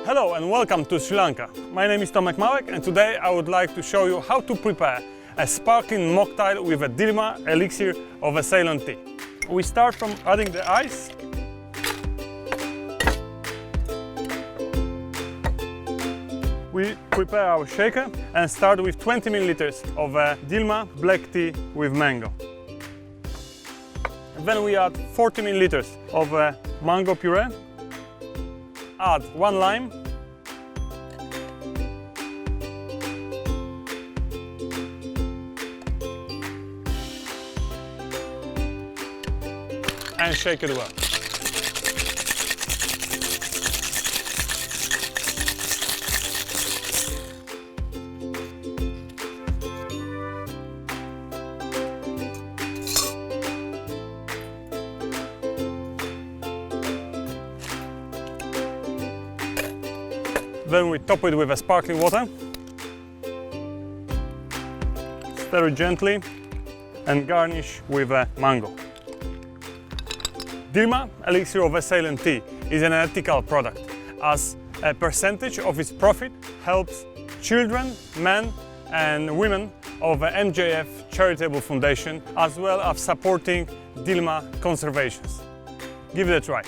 Hello and welcome to Sri Lanka. My name is Tomek Małek and today I would like to show you how to prepare a sparkling mocktail with a Dilmah elixir of a Ceylon tea. We start from adding the ice. We prepare our shaker and start with 20 milliliters of Dilmah black tea with mango. Then we add 40 milliliters of mango puree. Add 1 lime. And shake it well. Then we top it with a sparkling water. Stir it gently and garnish with a mango. Dilmah Elixir of a Ceylon tea is an ethical product, as a percentage of its profit helps children, men and women of the MJF charitable foundation, as well as supporting Dilmah conservation. Give it a try.